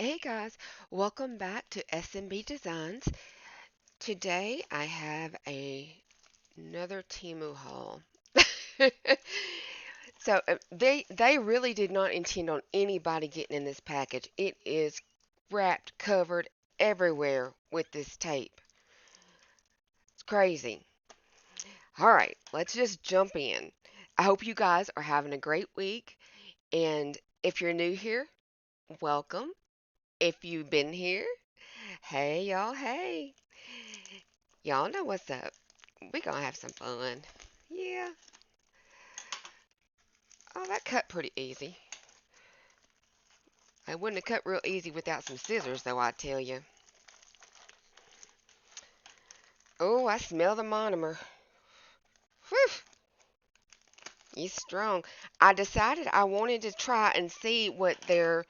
Hey guys, welcome back to SMB Designs. Today I have another Temu haul. They really did not intend on anybody getting in this package. It is wrapped, covered everywhere with this tape. It's crazy. All right, let's just jump in. I hope you guys are having a great week, and if you're new here, welcome. If you've been here, hey y'all, hey. Y'all know what's up. We gonna have some fun. Yeah. Oh, that cut pretty easy. I wouldn't have cut real easy without some scissors, though, I tell you. Oh, I smell the monomer. Whew, he's strong. I decided I wanted to try and see what their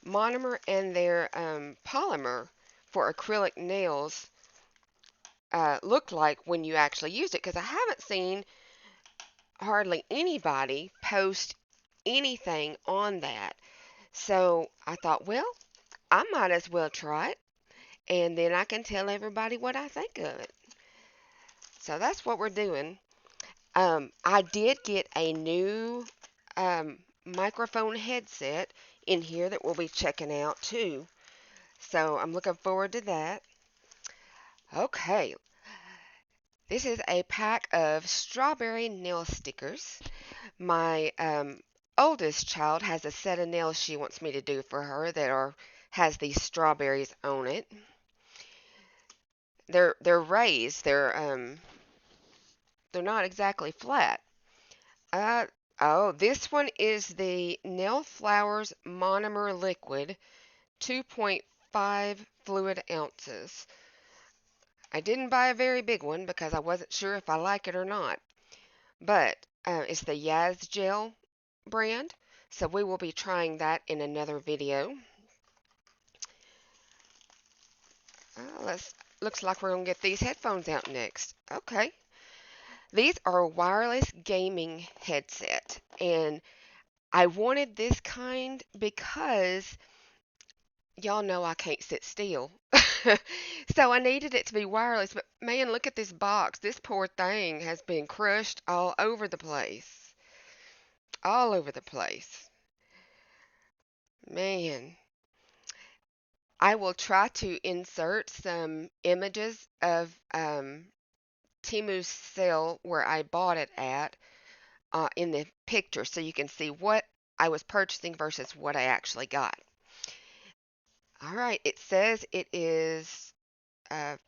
monomer and their polymer for acrylic nails looked like when you actually used it, because I haven't seen hardly anybody post anything on that. So I thought, well, I might as well try it, and then I can tell everybody what I think of it. So that's what we're doing. I did get a new microphone headset in here that we'll be checking out too. So I'm looking forward to that. Okay, this is a pack of strawberry nail stickers. My oldest child has a set of nails she wants me to do for her that are has these strawberries on it. They're raised. They're not exactly flat. Uh oh, this one is the Nail Flowers Monomer Liquid, 2.5 fluid ounces. I didn't buy a very big one because I wasn't sure if I like it or not. But it's the Yaz Gel brand, so we will be trying that in another video. Let's looks like we're gonna get these headphones out next. Okay. These are a wireless gaming headset, and I wanted this kind because y'all know I can't sit still. So I needed it to be wireless, but man, look at this box. This poor thing has been crushed all over the place. All over the place. Man, I will try to insert some images of Temu's sale where I bought it at in the picture so you can see what I was purchasing versus what I actually got. All right, it says it is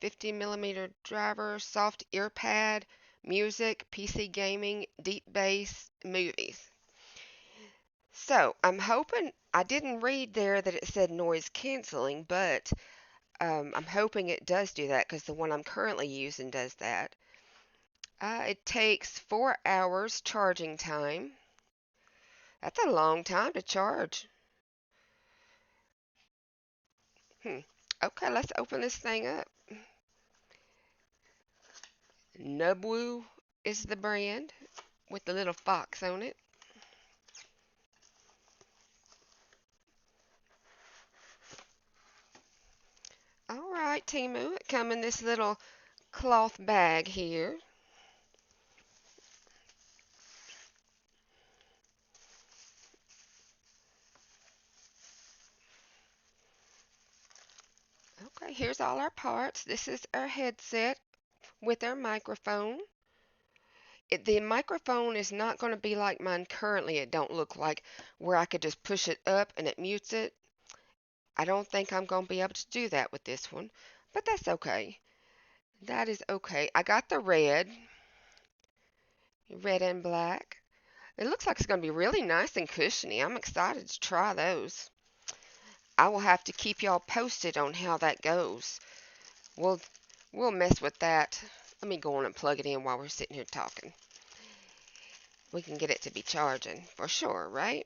50 millimeter driver, soft ear pad, music, PC gaming, deep bass, movies. So I'm hoping, I didn't read there that it said noise canceling, but I'm hoping it does do that because the one I'm currently using does that. It takes 4 hours charging time. That's a long time to charge. Hmm. Okay, let's open this thing up. Nubwoo is the brand with the little fox on it. All right, Temu, it come in this little cloth bag here. Okay, here's all our parts. This is our headset with our microphone. The microphone is not going to be like mine currently. It don't look like where I could just push it up and it mutes it. I don't think I'm going to be able to do that with this one, but that's okay. That is okay. I got the red and black. It looks like it's going to be really nice and cushiony. I'm excited to try those. I will have to keep y'all posted on how that goes. We'll we'll mess with that. Let me go on and plug it in while we're sitting here talking. We can get it to be charging for sure, right?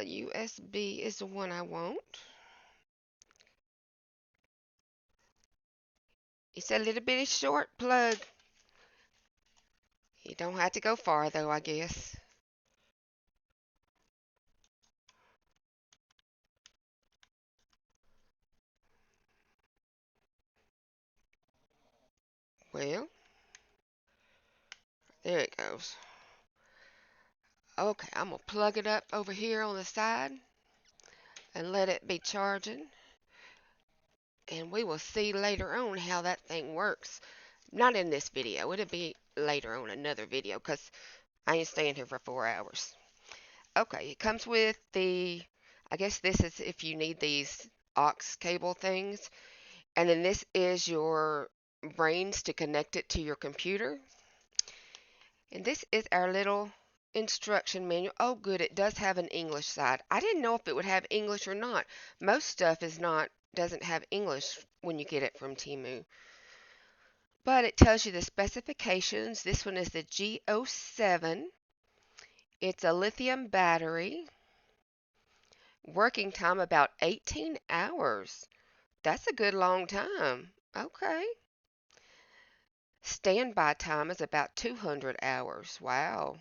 USB is the one I want. It's a little bitty short plug. You don't have to go far though, I guess. Well, there it goes. Okay, I'm gonna plug it up over here on the side and let it be charging. And we will see later on how that thing works. Not in this video. It'll be later on another video because I ain't staying here for 4 hours. Okay, it comes with the, I guess this is if you need these aux cable things. And then this is your brains to connect it to your computer. And this is our little instruction manual. Oh, good, it does have an English side. I didn't know if it would have English or not. Most stuff doesn't have English when you get it from Temu. But it tells you the specifications. This one is the G07. It's a lithium battery. Working time about 18 hours. That's a good long time. Okay. Standby time is about 200 hours. Wow.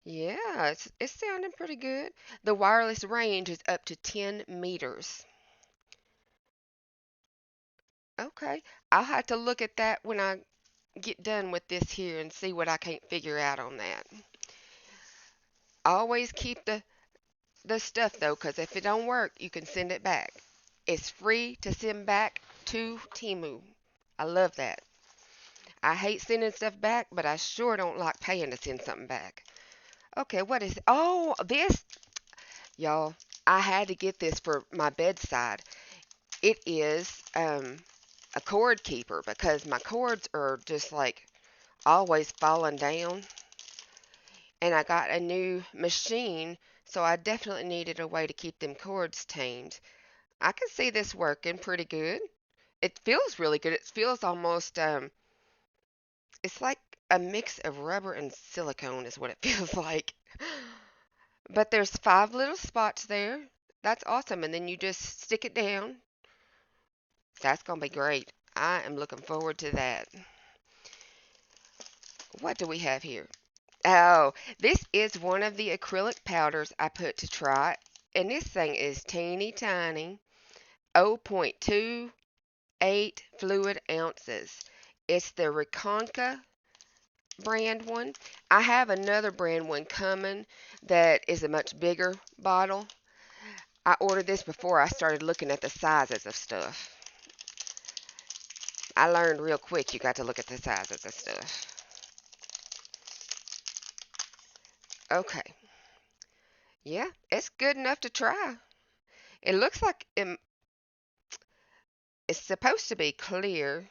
Yeah, it's sounding pretty good. The wireless range is up to 10 meters. Okay. I'll have to look at that when I get done with this here and see what I can't figure out on that. Always keep the stuff though, 'cause if it don't work, you can send it back. It's free to send back to Temu. I love that. I hate sending stuff back, but I sure don't like paying to send something back. Okay, what is, oh, this, y'all, I had to get this for my bedside. It is a cord keeper because my cords are just like always falling down. And I got a new machine, so I definitely needed a way to keep them cords tamed. I can see this working pretty good. It feels really good. It feels almost it's like a mix of rubber and silicone is what it feels like. But there's 5 little spots there. That's awesome. And then you just stick it down. That's going to be great. I am looking forward to that. What do we have here? Oh, this is one of the acrylic powders I put to try. And this thing is teeny tiny. 0.28 fluid ounces. It's the Reconca brand one. I have another brand one coming that is a much bigger bottle. I ordered this before I started looking at the sizes of stuff. I learned real quick you got to look at the sizes of stuff. Okay. Yeah, it's good enough to try. It looks like it's supposed to be clear,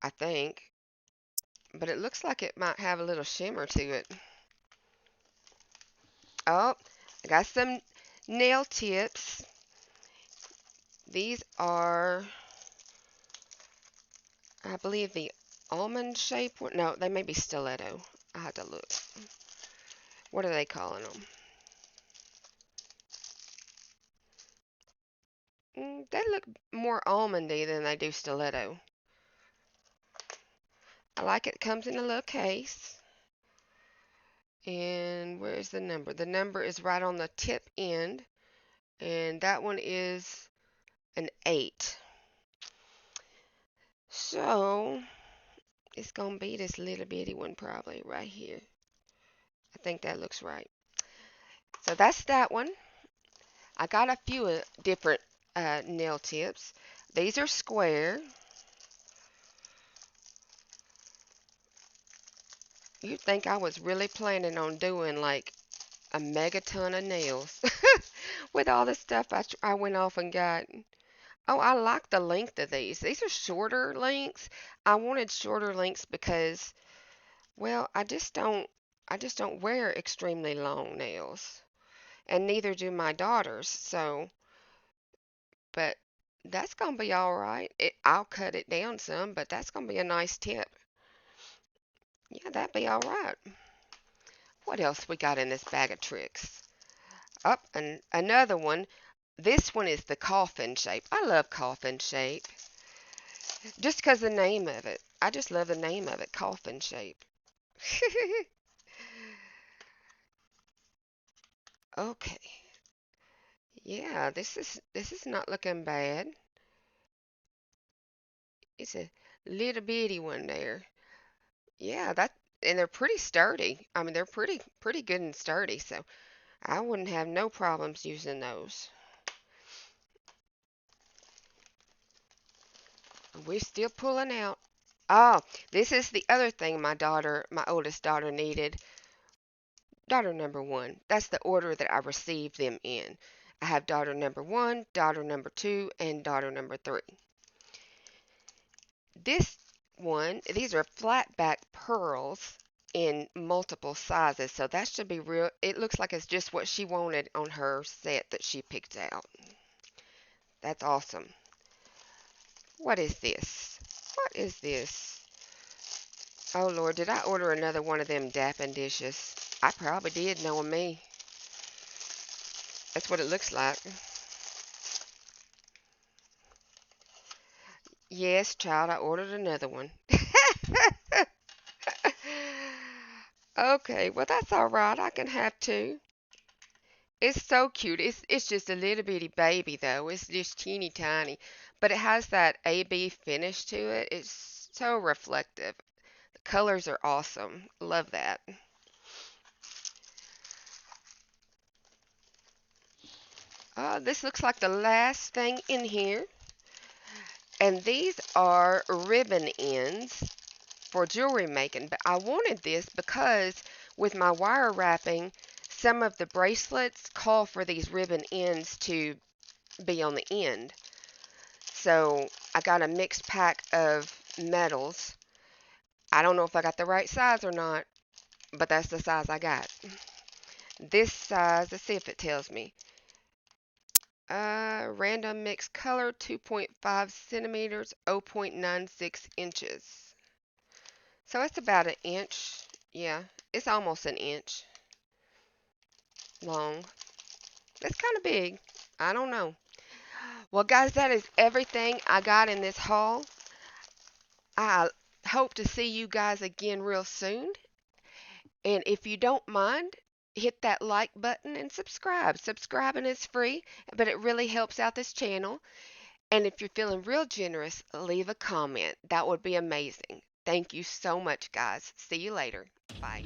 I think, but it looks like it might have a little shimmer to it. Oh, I got some nail tips. These are, I believe, the almond shape one. No, they may be stiletto. I had to look. What are they calling them? They look more almondy than they do stiletto. I like it. It comes in a little case. And where's the number? The number is right on the tip end. And that one is an 8. So it's going to be this little bitty one probably right here. I think that looks right. So that's that one. I got a few different nail tips. These are square. You'd think I was really planning on doing like a megaton of nails with all the stuff I went off and got. Oh, I like the length of these. These are shorter lengths. I wanted shorter lengths because, well, I just don't wear extremely long nails, and neither do my daughters. So, but that's gonna be all right. I'll cut it down some, but that's gonna be a nice tip. Yeah, that'd be all right. What else we got in this bag of tricks? Up and another one. This one is the coffin shape. I love coffin shape. Just because the name of it. I just love the name of it, coffin shape. Okay. Yeah, this is not looking bad. It's a little bitty one there. Yeah, that and they're pretty sturdy. I mean, they're pretty good and sturdy, so I wouldn't have no problems using those. We're still pulling out. Oh, this is the other thing my oldest daughter needed. Daughter number one. That's the order that I received them in. I have daughter number one, daughter number two, and daughter number three. This one, these are flat back pearls in multiple sizes, so that should be real. It looks like it's just what she wanted on her set that she picked out. That's awesome. What is this? What is this? Oh Lord, did I order another one of them dapping dishes? I probably did, knowing me. That's what it looks like. Yes, child, I ordered another one. Okay, well that's all right. I can have two. It's so cute. It's just a little bitty baby though. It's just teeny tiny, but it has that AB finish to it. It's so reflective. The colors are awesome. Love that. This looks like the last thing in here, and these are ribbon ends for jewelry making. But I wanted this because with my wire wrapping, some of the bracelets call for these ribbon ends to be on the end. So I got a mixed pack of metals. I don't know if I got the right size or not, but that's the size I got. This size, let's see if it tells me. Random mixed color, 2.5 centimeters, 0.96 inches. So it's about an inch. Yeah, it's almost an inch long. That's kind of big. I don't know. Well, guys, that is everything I got in this haul. I hope to see you guys again real soon. And if you don't mind, hit that like button and subscribe. Subscribing is free, but it really helps out this channel. And if you're feeling real generous, leave a comment. That would be amazing. Thank you so much, guys. See you later. Bye.